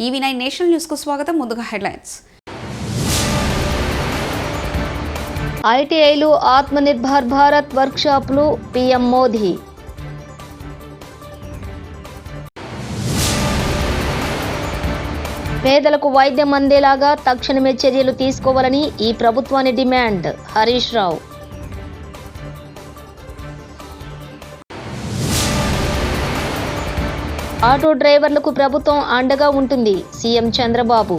EV9 national news కు స్వాగతం. ముందుగా హెడ్లైన్స్. ఐటీఐలు ఆత్మనిర్భర్ భారత్ వర్క్షాప్లు పీఎం మోదీ. పేదలకు వైద్యం అందేలాగా తక్షణమే చర్యలు తీసుకోవాలని ఈ ప్రభుత్వాన్ని డిమాండ్. హరీష్ రావు. ఆటో డ్రైవర్లకు ప్రభుత్వం అండగా ఉంటుంది. సీఎం చంద్రబాబు.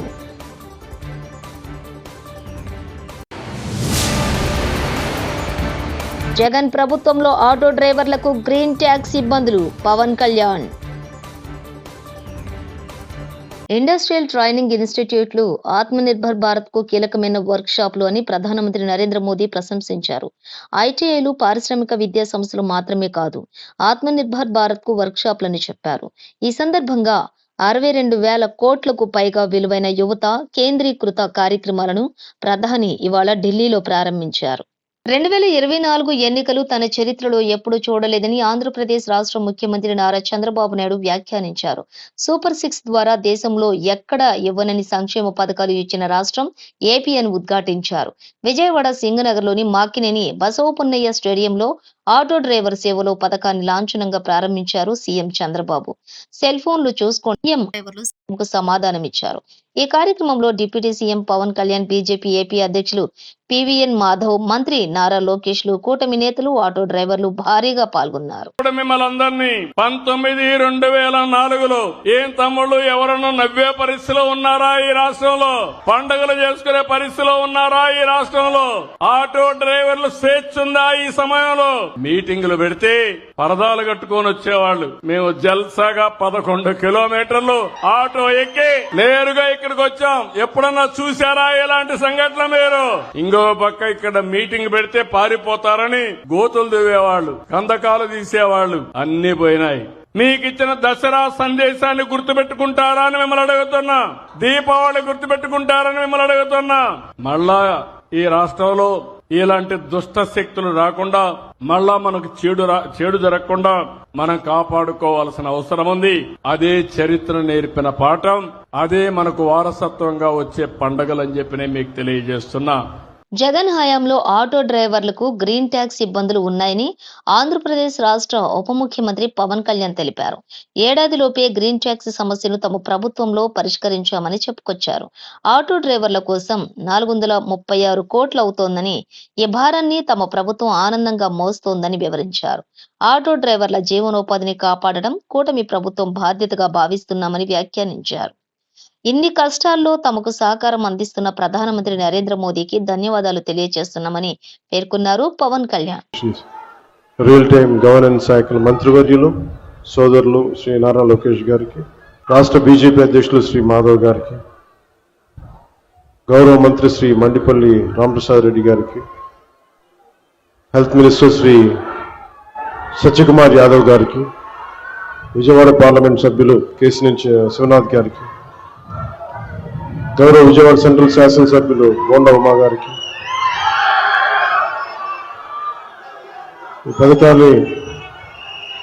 జగన్ ప్రభుత్వంలో ఆటో డ్రైవర్లకు గ్రీన్ ట్యాక్స్ ఇబ్బందులు. పవన్ కళ్యాణ్. ఇండస్ట్రియల్ ట్రైనింగ్ ఇన్స్టిట్యూట్లు ఆత్మనిర్భర్ భారత్ కు కీలకమైన వర్క్ షాప్లు అని ప్రధానమంత్రి నరేంద్ర మోదీ ప్రశంసించారు. ఐటీఐలు పారిశ్రామిక విద్యా సంస్థలు మాత్రమే కాదు, ఆత్మనిర్భర్ భారత్ కు వర్క్ షాప్లని చెప్పారు. ఈ సందర్భంగా 62,000 కోట్లకు పైగా విలువైన యువత కేంద్రీకృత కార్యక్రమాలను ప్రధాని ఇవాళ ఢిల్లీలో ప్రారంభించారు. 2024 ఎన్నికలు తన చరిత్రలో ఎప్పుడూ చూడలేదని ఆంధ్రప్రదేశ్ రాష్ట్ర ముఖ్యమంత్రి నారా చంద్రబాబు నాయుడు వ్యాఖ్యానించారు. సూపర్ 6 ద్వారా దేశంలో ఎక్కడా ఇవ్వనని సంక్షేమ పథకాలు ఇచ్చిన రాష్ట్రం ఏపీ అని ఉద్ఘాటించారు. విజయవాడ సింగనగర్లోని మాకినేని బసవపున్నయ్య స్టేడియంలో ఆటో డ్రైవర్ సేవలో పథకాన్ని లాంఛనంగా ప్రారంభించారు సీఎం చంద్రబాబు. సెల్ ఫోన్లు చూసుకొని సీఎం డ్రైవర్లు సమాధానమిచ్చారు. ఈ కార్యక్రమంలో deputy CM Pawan Kalyan, BJP AP అధ్యక్షులు పివిఎన్ మాధవ్, మంత్రి నారా లోకేష్ లు, కూటమి నేతలు, ఆటో డ్రైవర్లు భారీగా పాల్గొన్నారు. మిమ్మల్ని 2004లో ఏం తమ్ముళ్ళు ఎవరన్నా నవ్వే పరిస్థితిలో ఉన్నారా? ఈ రాష్ట్రంలో పండుగలు చేసుకునే పరిస్థితిలో ఉన్నారా? ఈ రాష్ట్రంలో ఆటో డ్రైవర్లు స్వేచ్ఛ ఉందా? ఈ సమయంలో మీటింగులు పెడితే పరదాలు కట్టుకొని వచ్చేవాళ్లు. మేము జల్సాగా 11 కిలోమీటర్లు ఆటో ఎక్కి నేరుగా ఇక్కడికి వచ్చాం. ఎప్పుడన్నా చూశారా ఇలాంటి సంఘటన మీరు? ఇంకో పక్క ఇక్కడ మీటింగ్ పెడితే పారిపోతారని గోతులు దువ్వేవాళ్లు, కందకాలు తీసేవాళ్లు అన్ని పోయినాయి. మీకిచ్చిన దసరా సందేశాన్ని గుర్తుపెట్టుకుంటారా అని మిమ్మల్ని అడుగుతున్నా. దీపావళి గుర్తుపెట్టుకుంటారని మిమ్మల్ని అడుగుతున్నా. మళ్ళా ఈ రాష్ట్రంలో ఇలాంటి దుష్ట శక్తులు రాకుండా, మళ్ళా మనకు చెడు జరగకుండా మనం కాపాడుకోవాల్సిన అవసరం ఉంది. అదే చరిత్ర నేర్పిన పాఠం, అదే మనకు వారసత్వంగా వచ్చే పండగలని చెప్పి నేను మీకు తెలియజేస్తున్నా. జగన్ హయాంలో ఆటో డ్రైవర్లకు గ్రీన్ ట్యాక్స్ ఇబ్బందులు ఉన్నాయని ఆంధ్రప్రదేశ్ రాష్ట్ర ఉప ముఖ్యమంత్రి పవన్ కళ్యాణ్ తెలిపారు. ఏడాదిలోపే గ్రీన్ ట్యాక్స్ సమస్యను తమ ప్రభుత్వంలో పరిష్కరించామని చెప్పుకొచ్చారు. ఆటో డ్రైవర్ల కోసం 436 కోట్లు అవుతోందని, ఈ భారాన్ని తమ ప్రభుత్వం ఆనందంగా మోస్తోందని వివరించారు. ఆటో డ్రైవర్ల జీవనోపాధిని కాపాడడం కూటమి ప్రభుత్వం బాధ్యతగా భావిస్తున్నామని వ్యాఖ్యానించారు. ఇన్ని కష్టాల్లో తమకు సహకారం అందిస్తున్న ప్రధానమంత్రి నరేంద్ర మోదీకి ధన్యవాదాలు తెలియజేస్తున్నామని పేర్కొన్నారు Pawan Kalyan. Real time governance శాఖల మంత్రివర్యులు సోదరులు శ్రీ నారా లోకేష్ గారికి, రాష్ట్ర బీజేపీ అధ్యక్షులు శ్రీ మాధవ్ గారికి, గౌరవ మంత్రి శ్రీ మండిపల్లి రామప్రసాద్ రెడ్డి గారికి, హెల్త్ మినిస్టర్ శ్రీ సత్యకుమార్ యాదవ్ గారికి, విజయవాడ పార్లమెంట్ సభ్యులు కేసినేని శివనాథ్ గారికి, గౌరవ విజయవాడ సెంట్రల్ శాసనసభ్యులు బోండా ఉమా గారికి, ఈ పథకాన్ని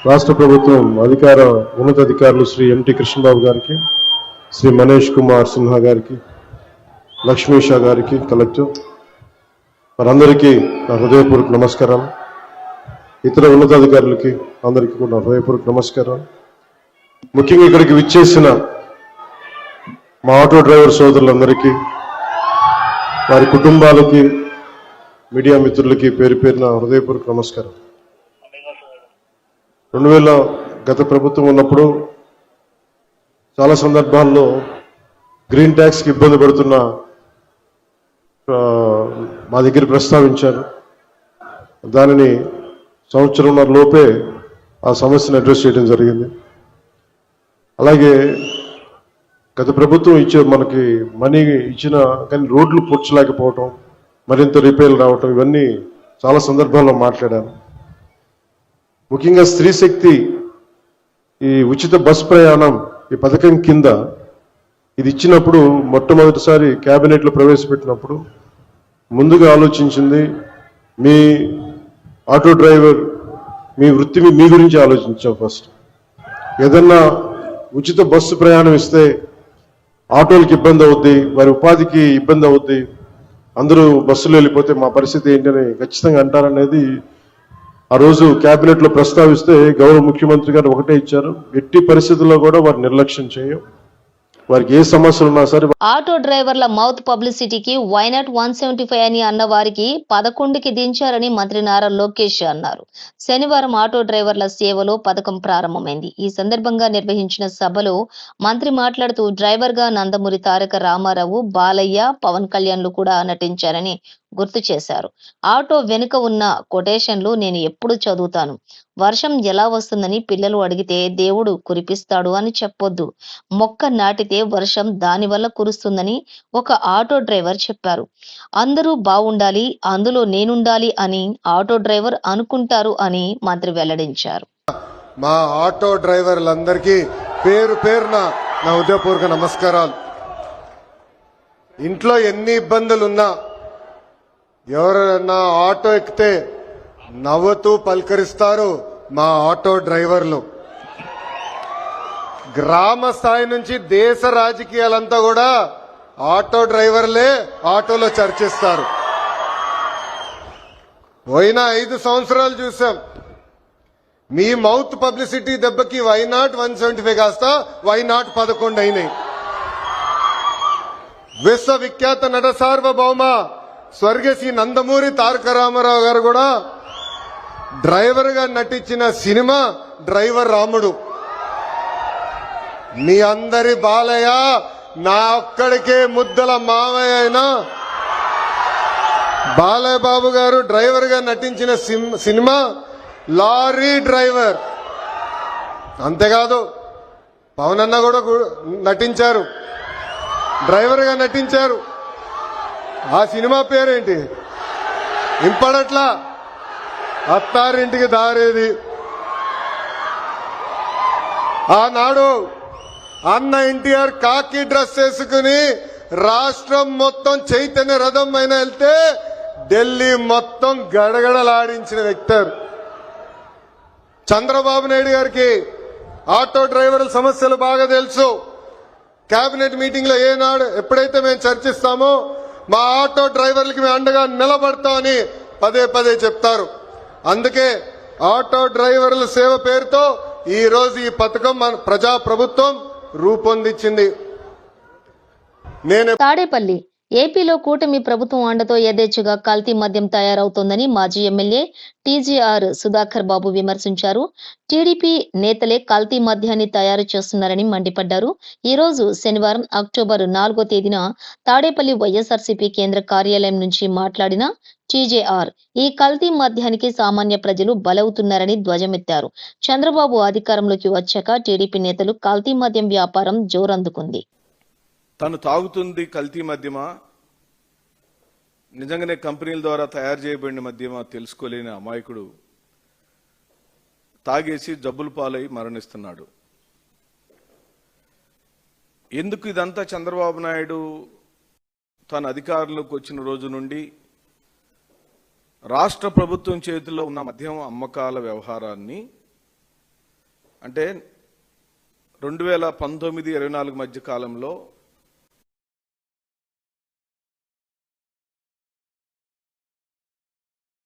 రాష్ట్ర ప్రభుత్వం ఉన్నతాధికారులు శ్రీ ఎంటి కృష్ణబాబు గారికి, శ్రీ మనీష్ కుమార్ సిన్హా గారికి, లక్ష్మీ షా గారికి, కలెక్టర్ వారందరికీ నా హృదయపూర్వక నమస్కారం. ఇతర ఉన్నతాధికారులకి అందరికీ కూడా హృదయపూర్వక నమస్కారం. ముఖ్యంగా ఇక్కడికి విచ్చేసిన మా ఆటో డ్రైవర్ సోదరులందరికీ, వారి కుటుంబాలకి, మీడియా మిత్రులకి పేరు పేరున హృదయపూర్వక నమస్కారం. 2000 గత ప్రభుత్వం ఉన్నప్పుడు చాలా సందర్భాల్లో గ్రీన్ ట్యాక్స్కి ఇబ్బంది పడుతున్న మా దగ్గర ప్రస్తావించారు. దానిని సంవత్సరంన్నర లోపే ఆ సమస్యను అడ్రస్ చేయడం జరిగింది. అలాగే గత ప్రభుత్వం మనకి మనీ ఇచ్చిన కానీ రోడ్లు పూడ్చలేకపోవటం, మరింత రిపేర్లు రావటం, ఇవన్నీ చాలా సందర్భాల్లో మాట్లాడాను. ముఖ్యంగా స్త్రీ శక్తి ఈ ఉచిత బస్ ప్రయాణం ఈ పథకం కింద ఇది ఇచ్చినప్పుడు మొట్టమొదటిసారి కేబినెట్లో ప్రవేశపెట్టినప్పుడు ముందుగా ఆలోచించింది మీ ఆటో డ్రైవర్ మీ వృత్తి మీ గురించి ఆలోచించాం. ఫస్ట్ ఏదన్నా ఉచిత బస్సు ప్రయాణం ఇస్తే ఆటోలకి ఇబ్బంది అవుద్ది, వారి ఉపాధికి ఇబ్బంది అవుద్ది, అందరూ బస్సులో వెళ్ళిపోతే మా పరిస్థితి ఏంటని ఖచ్చితంగా అంటారనేది ఆ రోజు కేబినెట్ లో ప్రస్తావిస్తే గౌరవ ముఖ్యమంత్రి గారు ఒకటే ఇచ్చారు, ఎట్టి పరిస్థితుల్లో కూడా వారు నిర్లక్ష్యం చేయం, వారికి ఏ సమస్యలు ఉన్నా సరే. ఆటో డ్రైవర్ల మౌత్ పబ్లిసిటీకి వైనాట్ 175 అని అన్న వారికి 11కి దించారని మంత్రి నారా లోకేష్ అన్నారు. శనివారం ఆటో డ్రైవర్ల సేవలో పథకం ప్రారంభమైంది. ఈ సందర్భంగా నిర్వహించిన సభలో మంత్రి మాట్లాడుతూ డ్రైవర్ గా నందమూరి తారక రామారావు, బాలయ్య, పవన్ కళ్యాణ్లు కూడా నటించారని గుర్తు చేశారు. ఆటో వెనుక ఉన్న కొటేషన్లు నేను ఎప్పుడు చదువుతాను. వర్షం ఎలా వస్తుందని పిల్లలు అడిగితే దేవుడు కురిపిస్తాడు అని చెప్పొద్దు. మొక్క నాటితే వర్షం దాని వల్ల కురుస్తుందని ఒక ఆటో డ్రైవర్ చెప్పారు. అందరూ బాగుండాలి, అందులో నేనుండాలి అని ఆటో డ్రైవర్ అనుకుంటారు అని మంత్రి వెల్లడించారు. మా ఆటో డ్రైవర్లందరికీ పేరు పేరున నా హృదయపూర్వక నమస్కారాలు. ఇంట్లో ఎన్ని ఇబ్బందులున్నా ఎవరైనా ఆటో ఎక్కితే నవ్వుతూ పలకరిస్తారు మా ఆటో డ్రైవర్లు. గ్రామ స్థాయి నుంచి దేశ రాజకీయాలంతా కూడా ఆటో డ్రైవర్లే ఆటోలో చర్చిస్తారు. పోయిన 5 సంవత్సరాలు చూసాం. మీ మౌత్ పబ్లిసిటీ దెబ్బకి వైనాట్ 175 కాస్త వైనాట్ 11 అయినాయి. విశ్వవిఖ్యాత నట సార్వభౌమ స్వర్గశ్రీ నందమూరి తారక రామారావు గారు కూడా డ్రైవర్ గా నటించిన సినిమా డ్రైవర్ రాముడు. మీ అందరి బాలయ్య నా ఒక్కడికే ముద్దల మావయ్య అయినా బాలయ్య బాబు గారు డ్రైవర్ గా నటించిన సినిమా లారీ డ్రైవర్. అంతేకాదు పవన్ అన్న కూడా నటించారు, డ్రైవర్ గా నటించారు. ఆ సినిమా పేరేంటి ఇంపడట్లా, అత్తారింటికి దారేది. ఆనాడు అన్న ఎన్టీఆర్ కాకి డ్రెస్ వేసుకుని రాష్ట్రం మొత్తం చైతన్య రథం అయినా వెళ్తే ఢిల్లీ మొత్తం గడగడలాడించిన వ్యక్తి. చంద్రబాబు నాయుడు గారికి ఆటో డ్రైవర్ల సమస్యలు బాగా తెలుసు. కేబినెట్ మీటింగ్ లో ఏనాడు ఎప్పుడైతే మేము చర్చిస్తామో మా ఆటో డ్రైవర్లకి మేము అండగా నిలబడతామని పదే పదే చెప్తారు. అందుకే ఆటో డ్రైవర్ల సేవ పేరుతో ఈ రోజు ఈ పథకం మన ప్రజా ప్రభుత్వం రూపొందించింది. తాడేపల్లి ఏపీలో కూటమి ప్రభుత్వం అండతో యథేచ్ఛగా కల్తీ మద్యం తయారవుతోందని మాజీ ఎమ్మెల్యే టీజీఆర్ సుధాకర్ బాబు విమర్శించారు. టీడీపీ నేతలే కల్తీ మద్యాన్ని తయారు చేస్తున్నారని మండిపడ్డారు. ఈ రోజు శనివారం అక్టోబర్ 4వ తేదీన తాడేపల్లి వైఎస్ఆర్సీపీ కేంద్ర కార్యాలయం నుంచి మాట్లాడిన టీజేఆర్ ఈ కల్తీ మద్యానికి సామాన్య ప్రజలు బలవుతున్నారని ధ్వజమెత్తారు. చంద్రబాబు అధికారంలోకి వచ్చాక టీడీపీ నేతలు కల్తీ మద్యం వ్యాపారం జోరందుకుంది. తను తాగుతుంది కల్తీ మద్యమా, నిజంగానే కంపెనీల ద్వారా తయారు చేయబడిన మద్యమా తెలుసుకోలేని అమాయకుడు తాగేసి జబ్బుల పాలై మరణిస్తున్నాడు. ఎందుకు ఇదంతా? చంద్రబాబు నాయుడు తన అధికారంలోకి వచ్చిన రోజు నుండి రాష్ట్ర ప్రభుత్వం చేతిలో ఉన్న మద్యం అమ్మకాల వ్యవహారాన్ని, అంటే 2019-24 మధ్య కాలంలో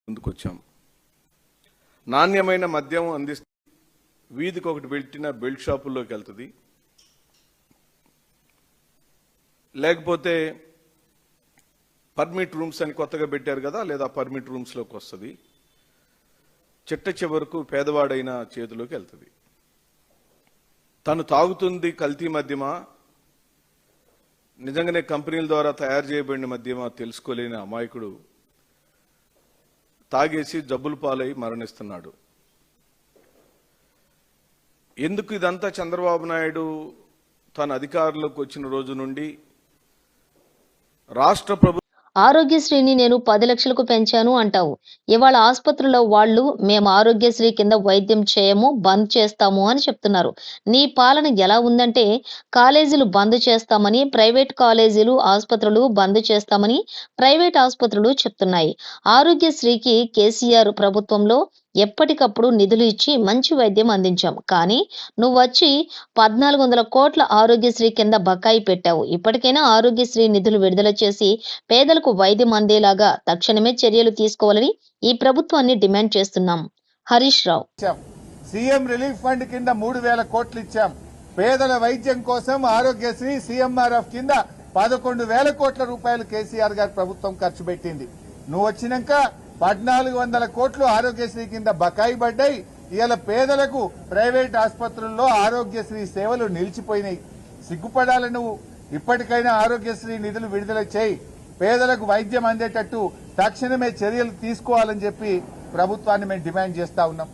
ముందుకొచ్చాం. నాణ్యమైన మద్యం అందిస్తే వీధికి ఒకటి పెట్టిన బెల్ట్ షాపుల్లోకి వెళ్తుంది, లేకపోతే పర్మిట్ రూమ్స్ అని కొత్తగా పెట్టారు కదా, లేదా పర్మిట్ రూమ్స్లోకి వస్తుంది. చిట్ట చివరకు పేదవాడైన చేతిలోకి వెళ్తుంది. తను తాగుతుంది కల్తీ మద్యమా, నిజంగానే కంపెనీల ద్వారా తయారు చేయబడిన మద్యమా తెలుసుకోలేని అమాయకుడు తాగేసి జబ్బుల పాలై మరణిస్తున్నాడు. ఎందుకు ఇదంతా? చంద్రబాబు నాయుడు తన అధికారంలోకి వచ్చిన రోజు నుండి రాష్ట్ర ప్రభుత్వం ఆరోగ్యశ్రీని నేను 10 లక్షలకు పెంచాను అంటావు. ఇవాళ ఆసుపత్రిలో వాళ్ళు మేము ఆరోగ్యశ్రీ కింద వైద్యం చేయము, బంద్ చేస్తాము అని చెప్తున్నారు. నీ పాలన ఎలా ఉందంటే కాలేజీలు బంద్ చేస్తామని ప్రైవేట్ కాలేజీలు, ఆసుపత్రులు బంద్ చేస్తామని ప్రైవేట్ ఆసుపత్రులు చెప్తున్నాయి. ఆరోగ్యశ్రీకి కేసీఆర్ ప్రభుత్వంలో ఎప్పటికప్పుడు నిధులు ఇచ్చి మంచి వైద్యం అందించాం. కానీ నువ్వు వచ్చి 1400 కోట్ల ఆరోగ్యశ్రీ కింద బకాయి పెట్టావు. ఇప్పటికైనా ఆరోగ్యశ్రీ నిధులు విడుదల చేసి పేదలకు వైద్యం అందేలాగా తక్షణమే చర్యలు తీసుకోవాలని ఈ ప్రభుత్వాన్ని డిమాండ్ చేస్తున్నాం. Harish Rao. CM relief fund కింద 3000 కోట్లు ఇచ్చాం. పేదల వైద్యం కోసం ఆరోగ్యశ్రీ సీఎంఆర్ఎఫ్ కింద 11,000 కోట్ల రూపాయలు కేసీఆర్ గారి ప్రభుత్వం ఖర్చు పెట్టింది. నువ్వు వచ్చినాక 1400 కోట్లు ఆరోగ్యశ్రీ కింద బకాయి పడ్డాయి. ఇవాళ పేదలకు ప్రైవేట్ ఆసుపత్రుల్లో ఆరోగ్యశ్రీ సేవలు నిలిచిపోయినాయి. సిగ్గుపడాలి నువ్వు. ఇప్పటికైనా ఆరోగ్యశ్రీ నిధులు విడుదల చేయి, పేదలకు వైద్యం అందేటట్టు తక్షణమే చర్యలు తీసుకోవాలని చెప్పి ప్రభుత్వాన్ని మేము డిమాండ్ చేస్తా ఉన్నాం.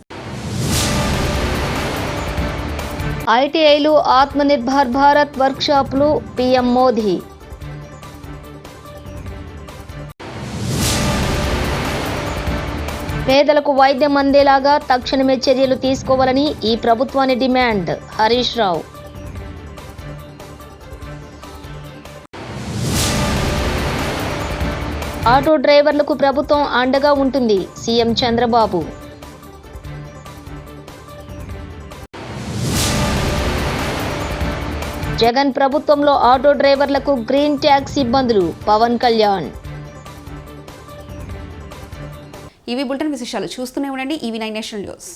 ఐటీఐలు ఆత్మనిర్భర్ భారత్ వర్క్షాప్లు పీఎం మోదీ. పేదలకు వైద్యం అందేలాగా తక్షణమే చర్యలు తీసుకోవాలని ఈ ప్రభుత్వాన్ని డిమాండ్. హరీష్ రావు. ఆటో డ్రైవర్లకు ప్రభుత్వం అండగా ఉంటుంది. సీఎం చంద్రబాబు. జగన్ ప్రభుత్వంలో ఆటో డ్రైవర్లకు గ్రీన్ ట్యాక్స్ ఇబ్బందులు. పవన్ కళ్యాణ్. ఇవి బులెటిన్ విశేషాలు. చూస్తూనే ఉండండి EV9 నేషనల్ న్యూస్.